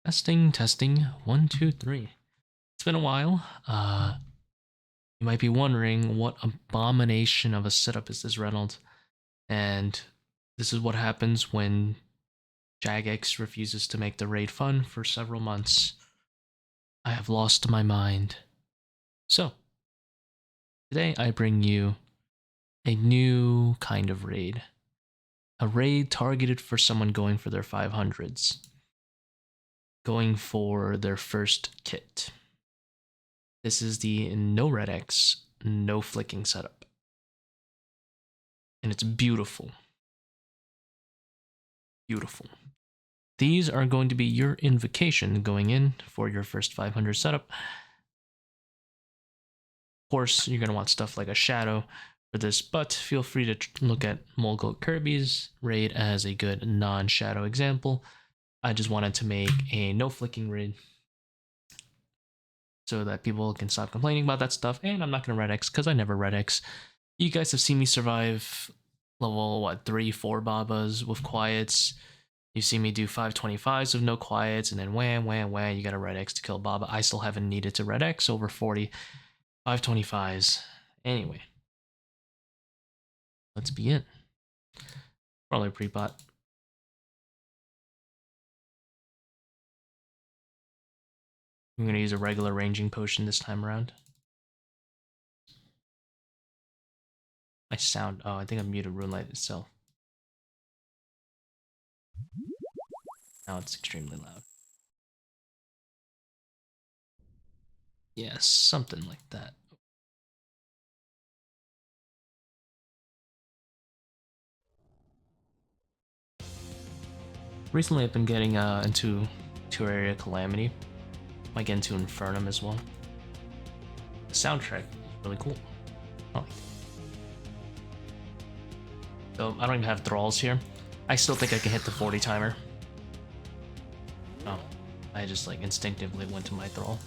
Testing, testing, 1, 2, 3. It's been a while. You might be wondering what abomination of a setup is this, Reynolds? And this is what happens when Jagex refuses to make the raid fun for several months. I have lost my mind. So, today I bring you a new kind of raid. A raid targeted for someone going for their 500s. Going for their first kit. This is the no red X, no flicking setup. And it's beautiful. Beautiful. These are going to be your invocation going in for your first 500 setup. Of course, you're going to want stuff like a shadow for this, but feel free to look at Molgoat Kirby's raid as a good non-shadow example. I just wanted to make a no flicking raid so that people can stop complaining about that stuff, and I'm not going to red X because I never red X. You guys have seen me survive level, 3, 4 Babas with quiets. You see me do 525s with no quiets, and then wham, wham, wham, you got a red X to kill Baba. I still haven't needed to red X over 40 525s. Anyway, let's begin. Probably a pre-bot. I'm going to use a regular ranging potion this time around. My sound, oh, I think I muted Runelight itself. Now it's extremely loud. Yeah, something like that. Recently I've been getting into Tour Area Calamity. Might get into Infernum as well. The soundtrack is really cool. I like it. So I don't even have thralls here. I still think I can hit the 40 timer. Oh, I just like instinctively went to my thrall.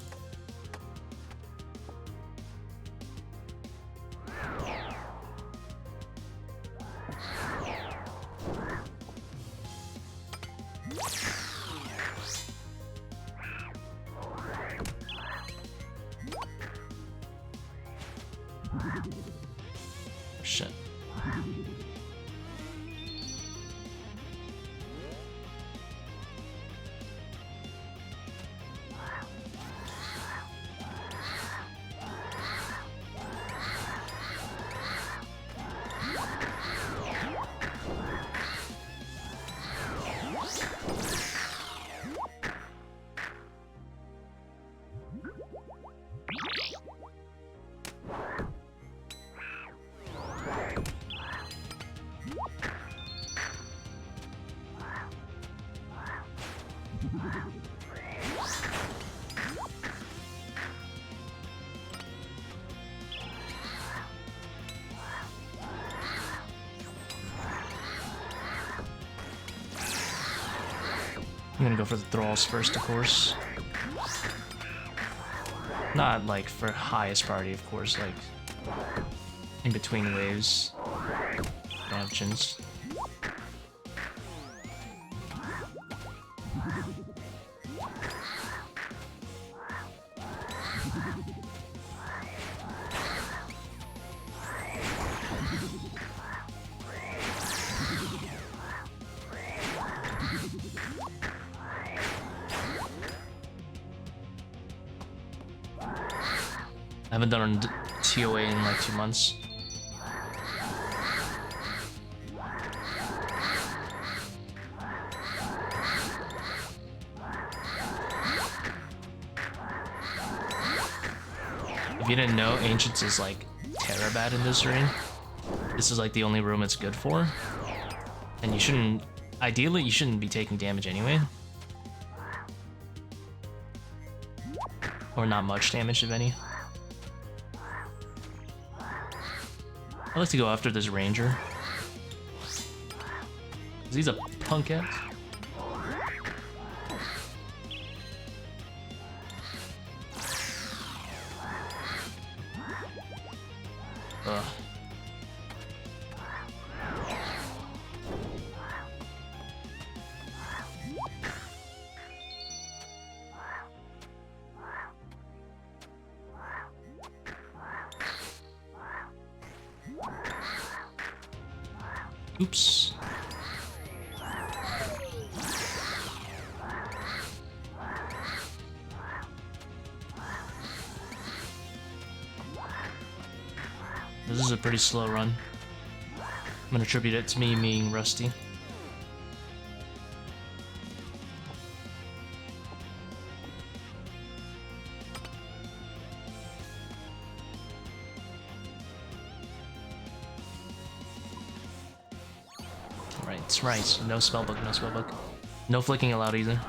Shit. I'm gonna go for the thralls first, of course. Not like for highest priority, of course, like in between waves. Options. I haven't done ToA in like 2 months. If you didn't know, Ancients is like terra bad in this ring. This is like the only room it's good for. And you shouldn't, ideally you shouldn't be taking damage anyway. Or not much damage, if any. I like to go after this ranger. He's a punk ass. Ugh. Oops. This is a pretty slow run. I'm gonna attribute it to me being rusty. Right. No spellbook, no spellbook. No flicking allowed either.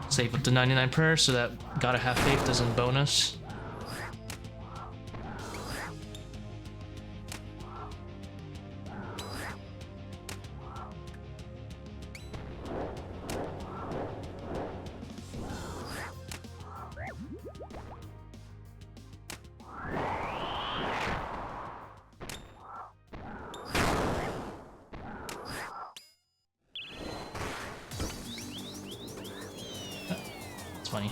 Save up to 99 prayer so that gotta have faith doesn't bonus. Funny.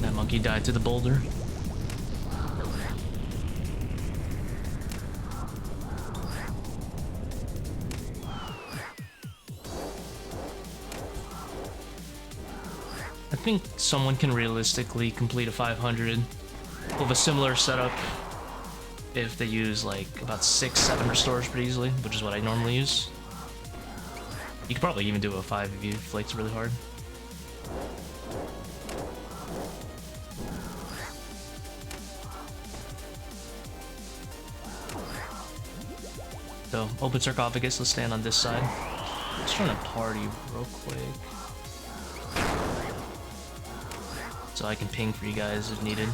That monkey died to the boulder. I think someone can realistically complete a 500 with a similar setup if they use like about 6-7 restores pretty easily, which is what I normally use. You could probably even do a 5 if you flakes really hard. So, open sarcophagus, let's stand on this side. Let's try to party real quick. So I can ping for you guys if needed.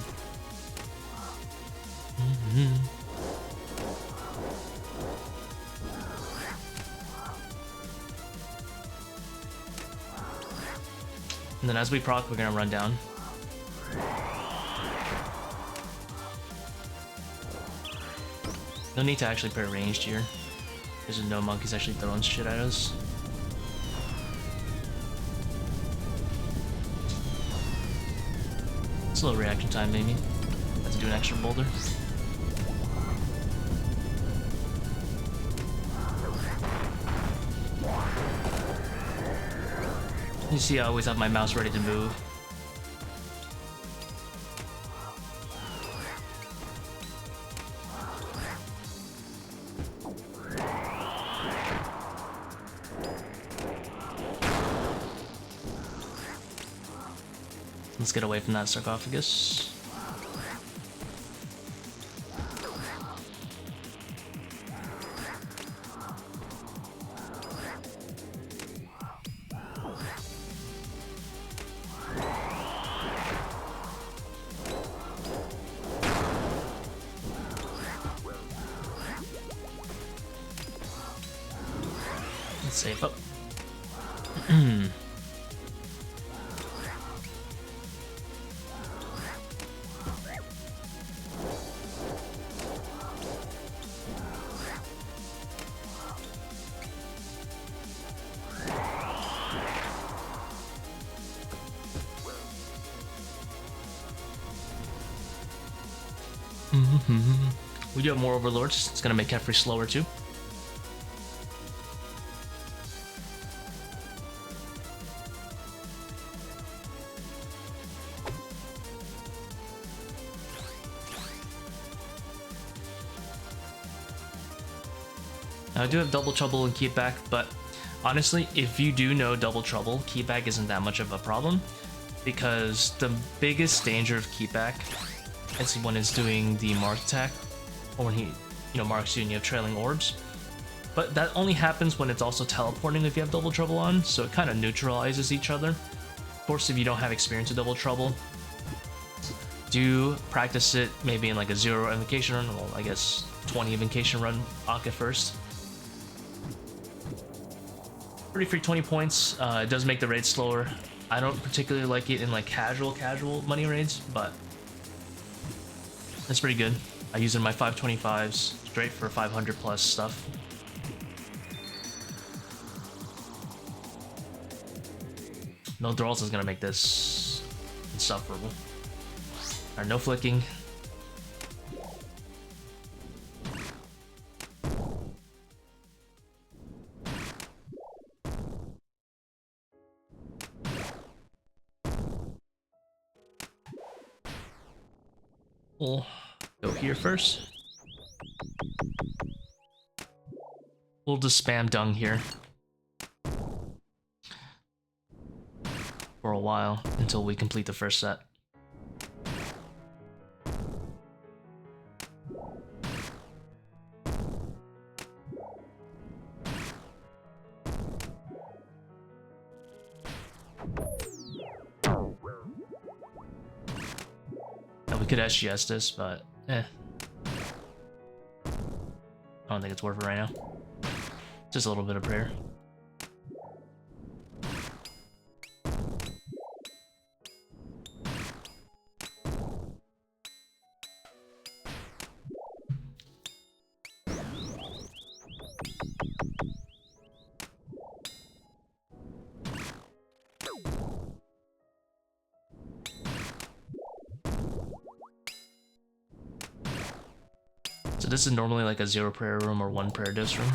And then as we proc, we're gonna run down. No need to actually put ranged here. There's no monkeys actually throwing shit at us. It's a little reaction time, maybe. Have to do an extra boulder. You see, I always have my mouse ready to move. Let's get away from that sarcophagus. Let's save up. We do have more overlords. It's gonna make Kephri slower too. Now I do have double trouble and keepback, but honestly, if you do know double trouble, keepback isn't that much of a problem, because the biggest danger of keepback is when it's doing the mark attack, or when he, marks you and you have trailing orbs. But that only happens when it's also teleporting if you have double trouble on, so it kind of neutralizes each other. Of course, if you don't have experience with double trouble, do practice it maybe in like a 0 invocation run, well, I guess 20 invocation run Akka first. Pretty free 20 points. It does make the raid slower. I don't particularly like it in like casual money raids, but it's pretty good. I use it in my 525s. It's great for 500 plus stuff. No thralls is gonna make this insufferable. Alright, no flicking. We'll go here first. We'll just spam dung here for a while until we complete the first set. We could SGS this, but I don't think it's worth it right now. Just a little bit of prayer. So this is normally like a 0 prayer room or 1 prayer dose room.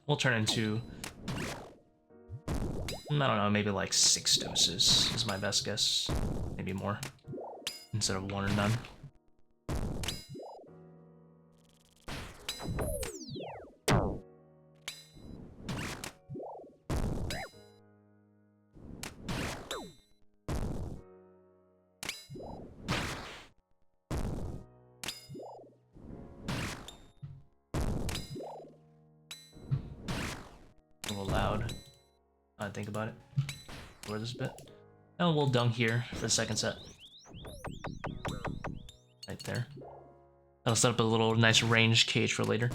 We'll turn into, I don't know, maybe like 6 doses is my best guess. Maybe more, instead of 1 or none. A little loud. I think about it. Lower this bit. And we'll dung here for the second set. Right there. That'll set up a little nice ranged cage for later.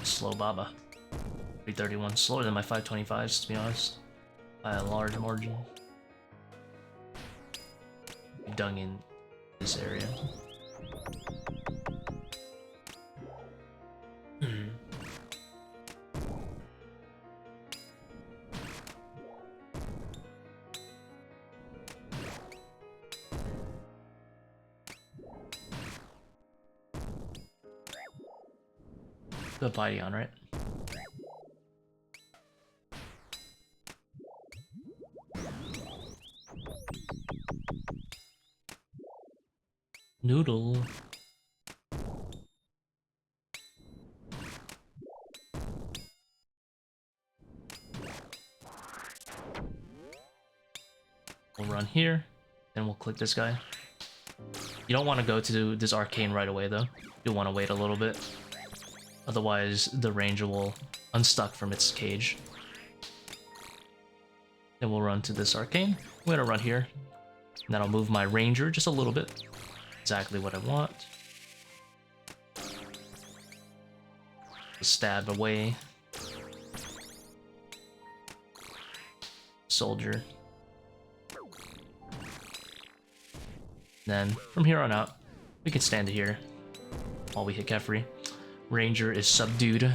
Slow Baba. 331. Slower than my 525s, to be honest. By a large margin. Dung in this area. The body on, right? Noodle. We'll run here, then we'll click this guy. You don't want to go to this arcane right away though. You'll want to wait a little bit. Otherwise, the ranger will unstuck from its cage. Then we'll run to this arcane. I'm gonna run here. And then I'll move my ranger just a little bit. Exactly what I want. Stab away. Soldier. Then from here on out, we can stand here while we hit Kephri. Ranger is subdued.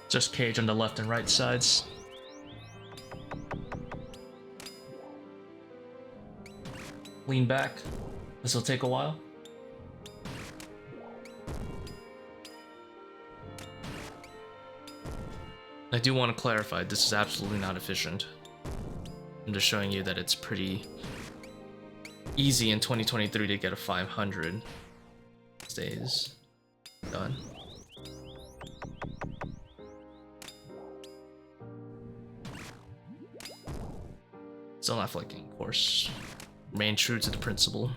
Just cage on the left and right sides. Lean back. This will take a while. I do want to clarify, this is absolutely not efficient. I'm just showing you that it's pretty easy in 2023 to get a 500 stays done. Still not flicking, of course. Remain true to the principle.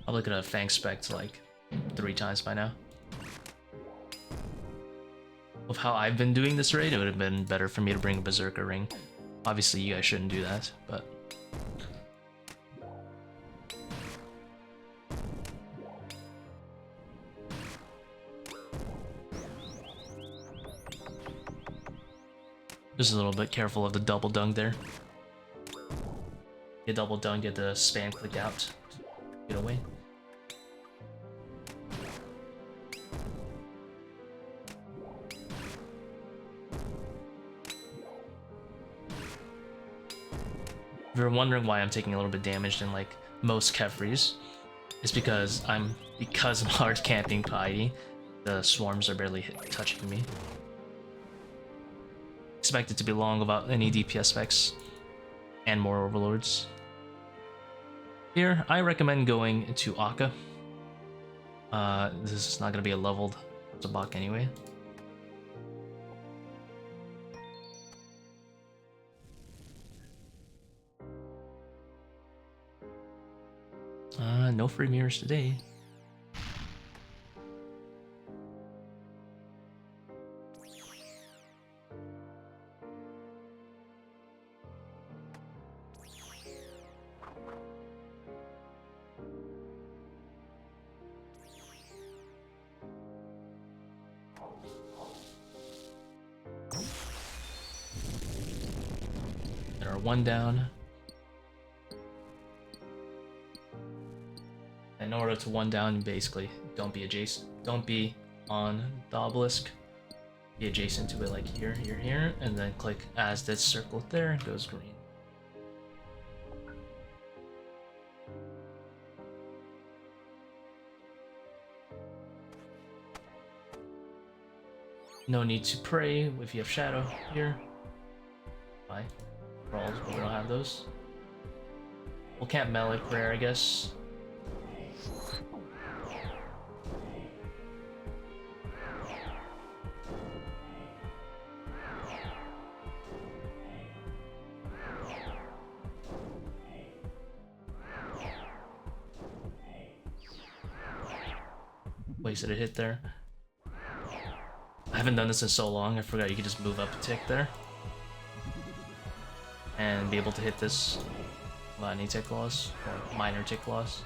Probably could have fang spec'd like 3 times by now. Of how I've been doing this raid, it would have been better for me to bring a Berserker ring. Obviously, you guys shouldn't do that, but... Just a little bit careful of the double dung there. Get double dung, get the spam click out. Get away. If you're wondering why I'm taking a little bit damage than like most Kephris, it's because I'm hard camping piety. The swarms are barely touching me. Expect it to be long without any DPS specs and more overlords. Here, I recommend going to Akka. This is not gonna be a leveled Zebak anyway. No free mirrors today. There are 1 down. In order to 1 down, basically, don't be on the obelisk. Be adjacent to it like here, here, and then click as this circle there, it goes green. No need to pray if you have shadow here. Bye. Thralls, but we don't have those. We'll camp melee prayer, I guess. Wasted a hit there. I haven't done this in so long, I forgot you could just move up a tick there. And be able to hit this without any tick loss, or minor tick loss,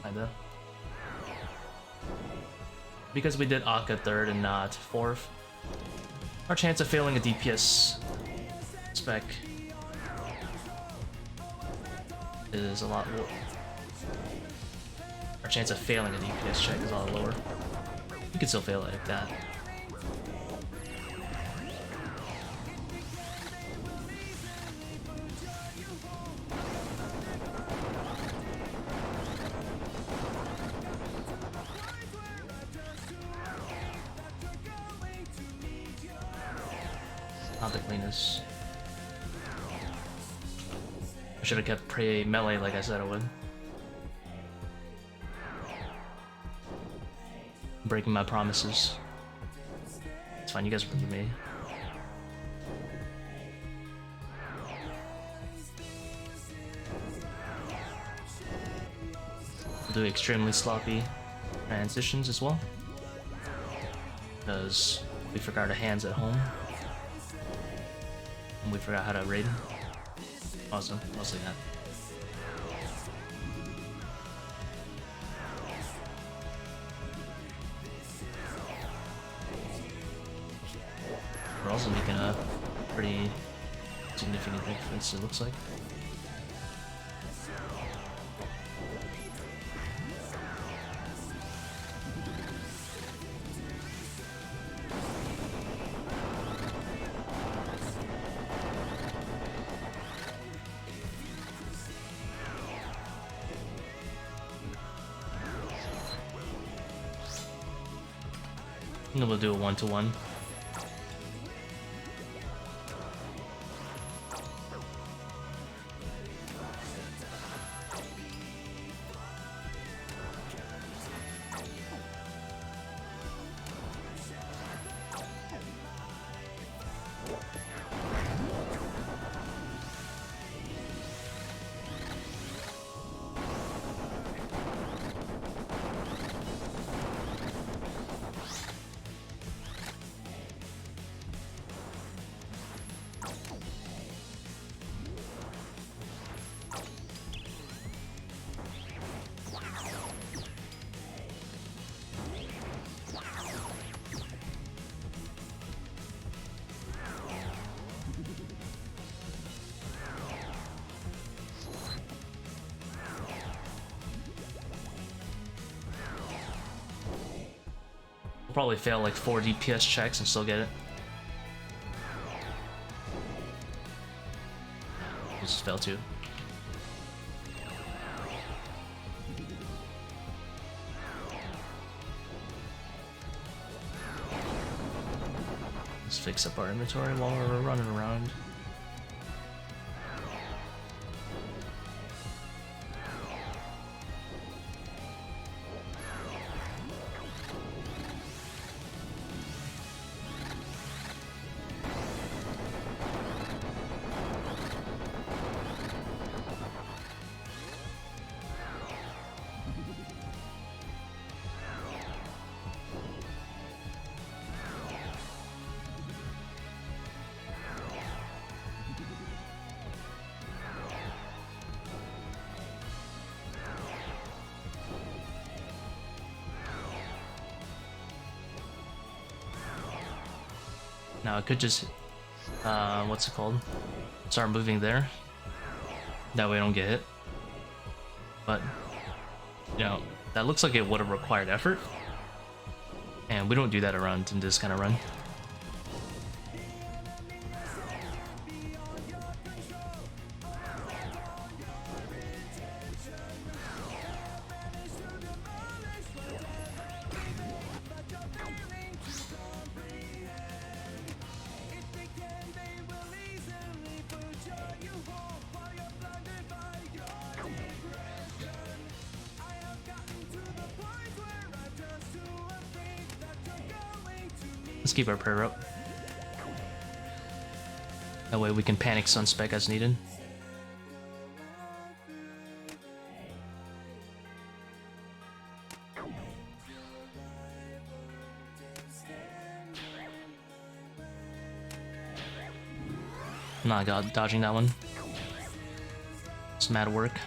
kinda. Because we did Akka 3rd and not 4th, our chance of failing a DPS spec is a lot lower. Our chance of failing a DPS check is a lot lower. You can still fail it like that. Not the cleanest. I should have kept prey melee like I said I would. Breaking my promises. It's fine, you guys forgive me. We'll do extremely sloppy transitions as well, because we forgot our hands at home. And we forgot how to raid. Awesome, mostly that. We're also making a pretty significant difference, it looks like. I'm gonna do a 1-to-1. Probably fail like 4 DPS checks and still get it. We'll just fail too. Let's fix up our inventory while we're running around. Now I could just, what's it called? Start moving there. That way I don't get hit. But, you know, that looks like it would have required effort. And we don't do that around in this kind of run. Let's keep our prayer up. That way we can panic Sunspec as needed. Not dodging that one. It's mad work.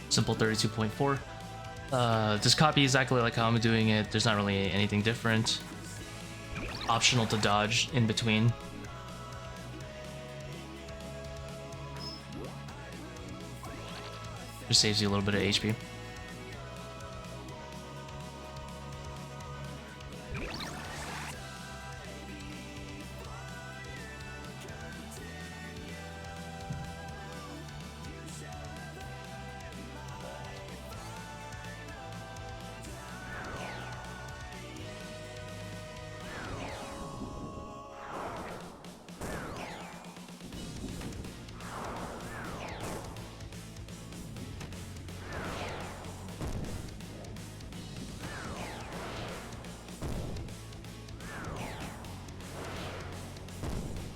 Simple 32.4. This copy is exactly like how I'm doing it. There's not really anything different. Optional to dodge in between. Just saves you a little bit of HP.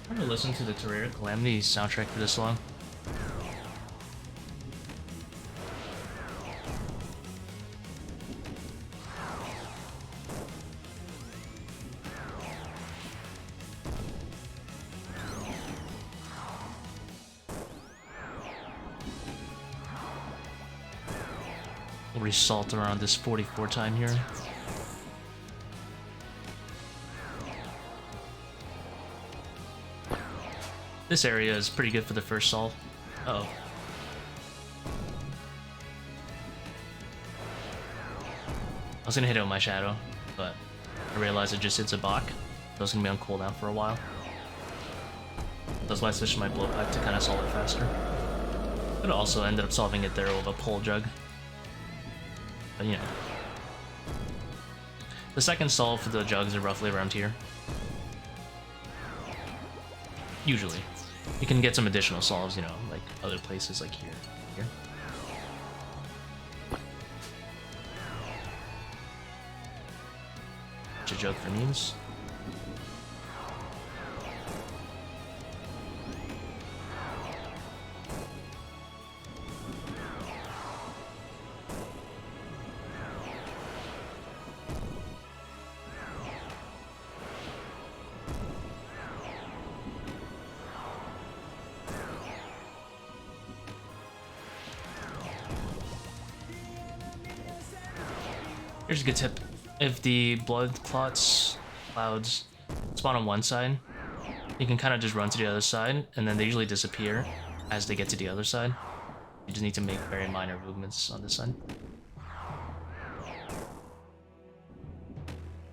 I never listened to the Terraria Calamity soundtrack for this long. resalt around this 44 time here. This area is pretty good for the first solve. Uh-oh. I was gonna hit it with my shadow, but I realized it just hits a Zebak. So it's gonna be on cooldown for a while. That's why I switched my blowpipe to kind of solve it faster. But also ended up solving it there with a pole jug. But you know. The second solve for the jugs are roughly around here. Usually. You can get some additional solves, you know, like other places like here. A jug for memes. Here's a good tip. If the blood clots clouds spawn on one side, you can kind of just run to the other side, and then they usually disappear as they get to the other side. You just need to make very minor movements on this side.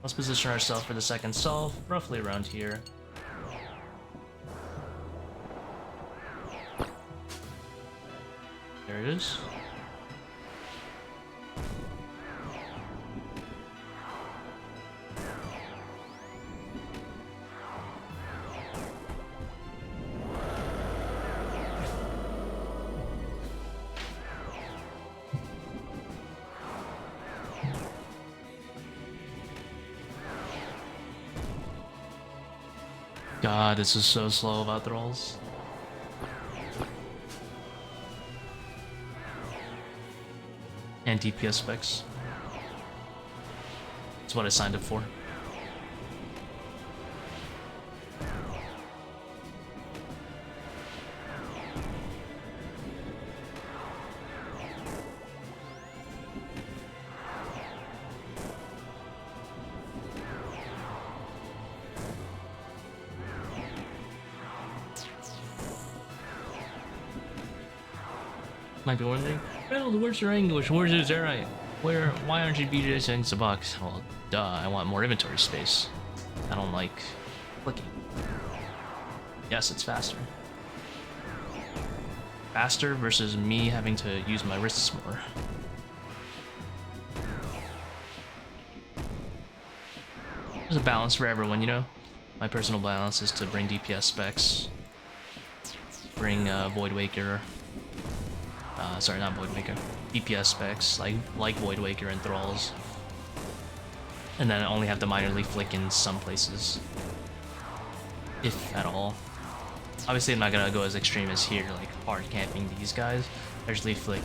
Let's position ourselves for the second solve, roughly around here. There it is. God, this is so slow about thralls. And DPS specs. That's what I signed up for. Might be wondering, Reynolds, where's your English? Where's your Zerai? Why aren't you BJ saying Zebak? Well, duh, I want more inventory space. I don't like clicking. Yes, it's faster. Faster versus me having to use my wrists more. There's a balance for everyone, you know? My personal balance is to bring DPS specs, bring Void Waker. Sorry, not Void Waker. DPS specs, like Void Waker and Thralls. And then I only have to minorly flick in some places. If at all. Obviously I'm not gonna go as extreme as here, like hard camping these guys. I usually flick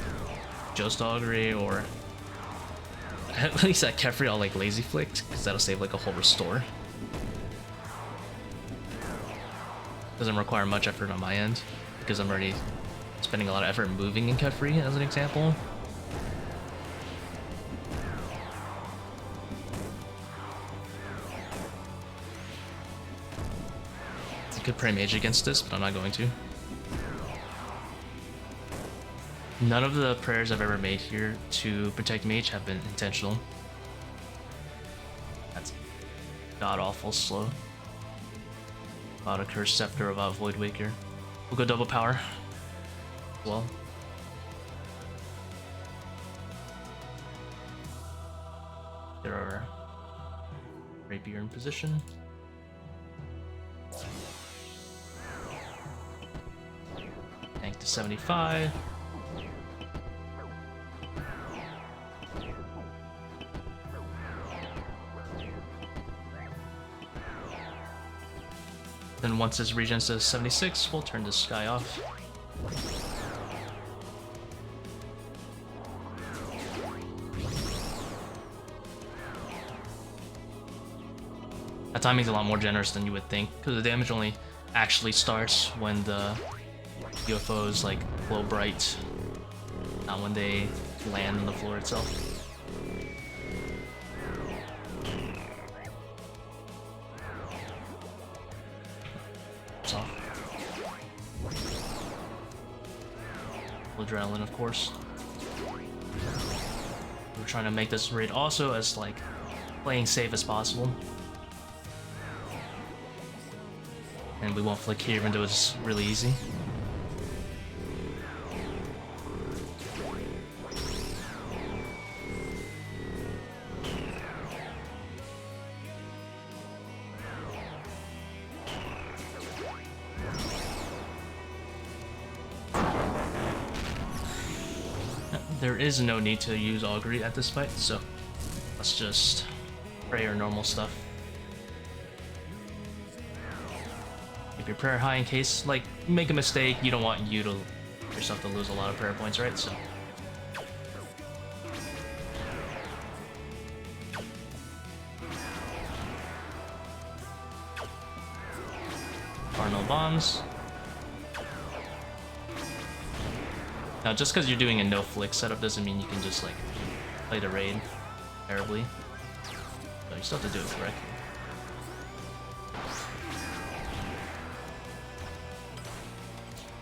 Just Augury, or at least at Kephri I'll like lazy flick, because that'll save like a whole restore. Doesn't require much effort on my end, because I'm already spending a lot of effort moving in Kephri, as an example. I could pray mage against this, but I'm not going to. None of the prayers I've ever made here to protect mage have been intentional. That's god-awful slow. About a Cursed Scepter, about Void Waker. We'll go double power. Well, there are rapier in position. Tank to 75. Then once this regen says 76, we'll turn this guy off. That timing's a lot more generous than you would think, because the damage only actually starts when the UFOs like glow bright, not when they land on the floor itself. It's off. Adrenaline, of course. We're trying to make this raid also as like playing safe as possible. And we won't flick here even though it's really easy. There is no need to use augury at this fight, so let's just pray our normal stuff. Keep your prayer high in case, like, you make a mistake, you don't want yourself to lose a lot of prayer points, right? So Cardinal bombs. Now, just because you're doing a no-flick setup doesn't mean you can just, like, play the raid terribly. So you still have to do it correctly.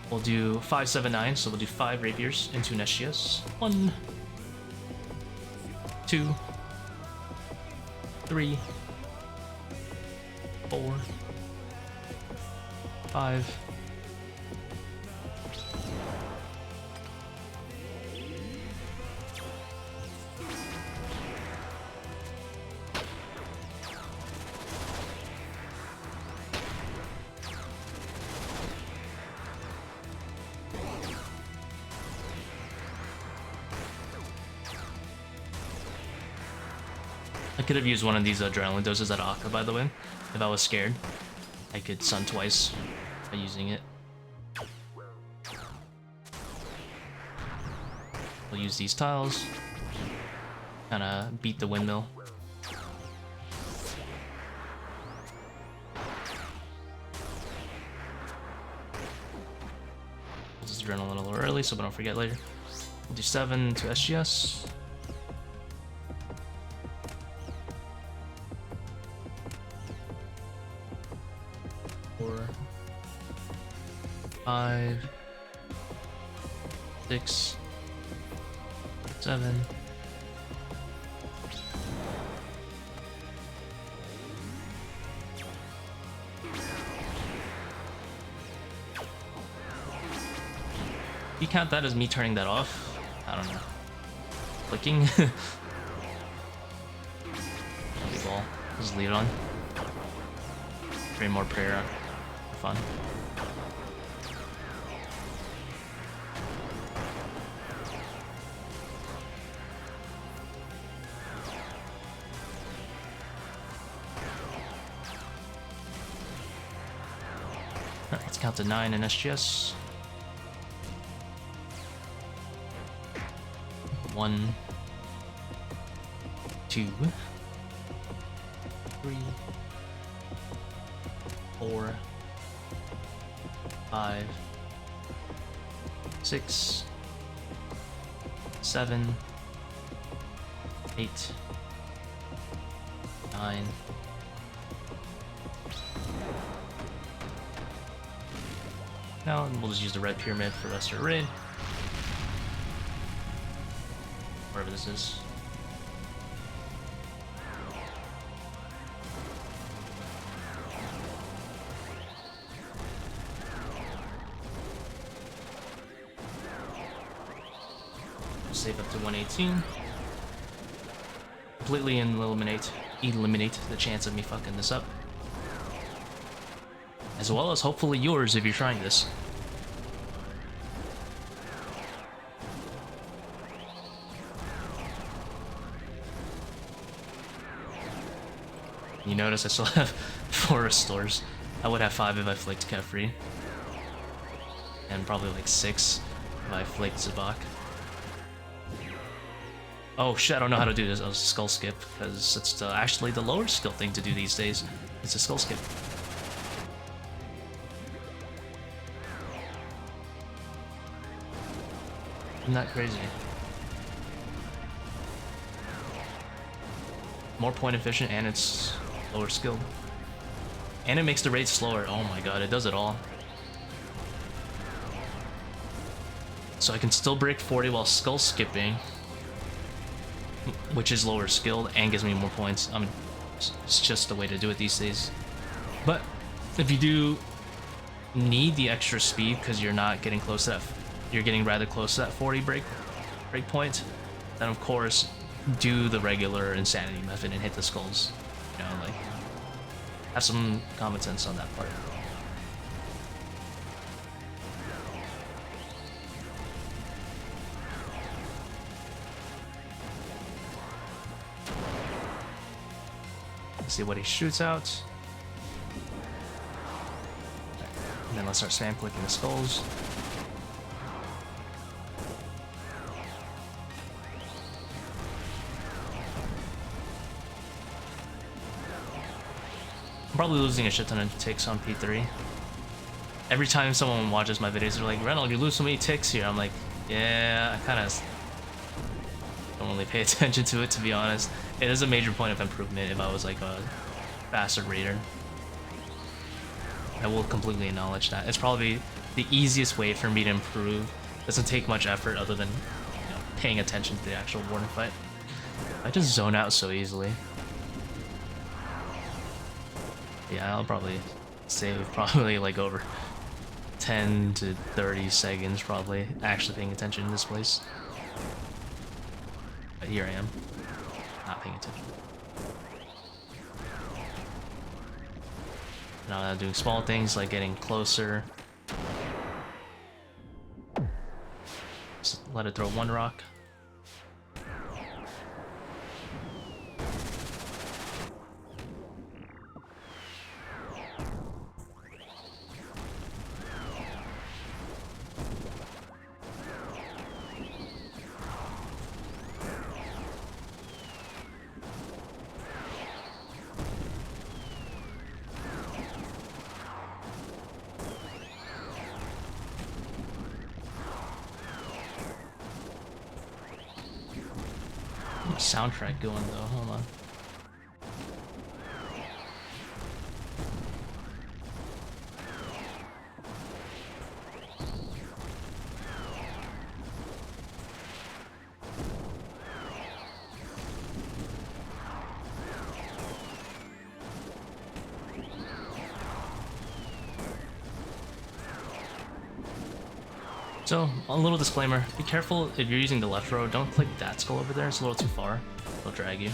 We'll do 5, 7, 9, so we'll do 5 rapiers into Neshias. 1, 2, 3, 4, 5. I could have used one of these adrenaline doses at Akka, by the way. If I was scared, I could stun twice by using it. We'll use these tiles. Kinda beat the windmill. This is adrenaline a little early, so we don't forget later. We'll do 7 to SGS. 5, 6, 7. You count that as me turning that off? I don't know. Clicking? Big ball. Just leave it on. Create more prayer for fun. Alright, let's count to 9 in SGS. 1, 2, 3, 4, 5, 6, 7, 8, 9. Now we'll just use the red pyramid for the rest of the raid. Wherever this is. Save up to 118. Completely eliminate the chance of me fucking this up. As well as hopefully yours if you're trying this. You notice I still have 4 restores. I would have 5 if I flicked Kephri. And probably like 6 if I flicked Zebak. Oh shit, I don't know how to do this. I was skull skip, because it's actually the lower skill thing to do these days. It's a skull skip. Isn't that crazy? more point efficient, and it's lower skilled. And it makes the raid slower. Oh my god, it does it all. So I can still break 40 while skull skipping, which is lower skilled and gives me more points. I mean, it's just the way to do it these days. But if you do need the extra speed because you're not getting close to that, you're getting rather close to that 40 break point, then of course do the regular insanity method and hit the skulls. You know, like, have some common sense on that part. Let's see what he shoots out. And then let's start spam clicking the skulls. I'm probably losing a shit ton of ticks on P3. Every time someone watches my videos, they're like, Reynolds, you lose so many ticks here. I'm like, yeah, I kind of don't really pay attention to it, to be honest. It is a major point of improvement if I was like a faster raider. I will completely acknowledge that. It's probably the easiest way for me to improve. Doesn't take much effort other than, you know, paying attention to the actual warden fight. I just zone out so easily. Yeah, I'll probably save like over 10 to 30 seconds probably actually paying attention in this place. But here I am, not paying attention. Now I'm doing small things like getting closer. Just let it throw one rock. Soundtrack going though, hold on. So, a little disclaimer, be careful if you're using the left row, don't click that skull over there, it's a little too far. It'll drag you.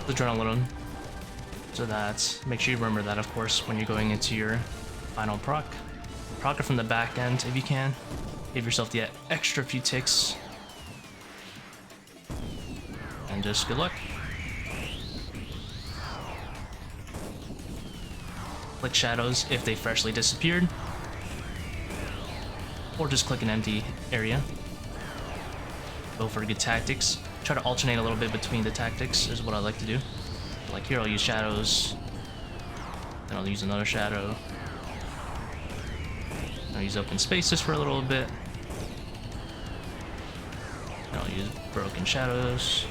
Adrenaline, so that make sure you remember that, of course, when you're going into your final proc it from the back end if you can. Give yourself the extra few ticks and just good luck. Click shadows if they freshly disappeared, or just click an empty area. Go for good tactics. Try to alternate a little bit between the tactics is what I like to do. Like here I'll use shadows, then I'll use another shadow. I'll use open spaces for a little bit. Then I'll use broken shadows.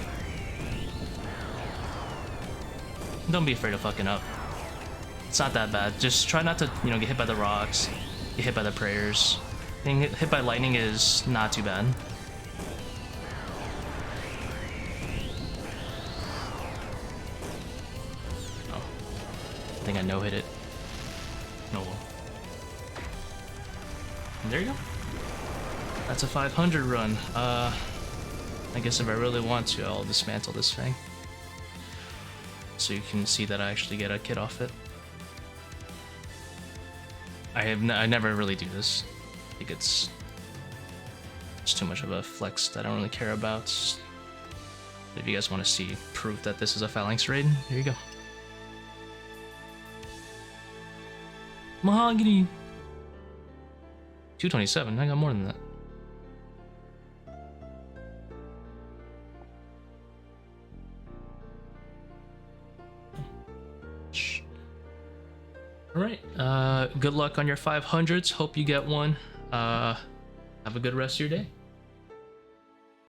Don't be afraid of fucking up. It's not that bad. Just try not to, you know, get hit by the rocks, get hit by the prayers. Getting hit by lightning is not too bad. I think I no-hit it. No. And there you go. That's a 500 run. I guess if I really want to, I'll dismantle this thing. So you can see that I actually get a kit off it. I never really do this. I think it's It's too much of a flex that I don't really care about. If you guys want to see proof that this is a phalanx raid, here you go. Mahogany. 227. I got more than that. All right. Good luck on your 500s. Hope you get one. Have a good rest of your day.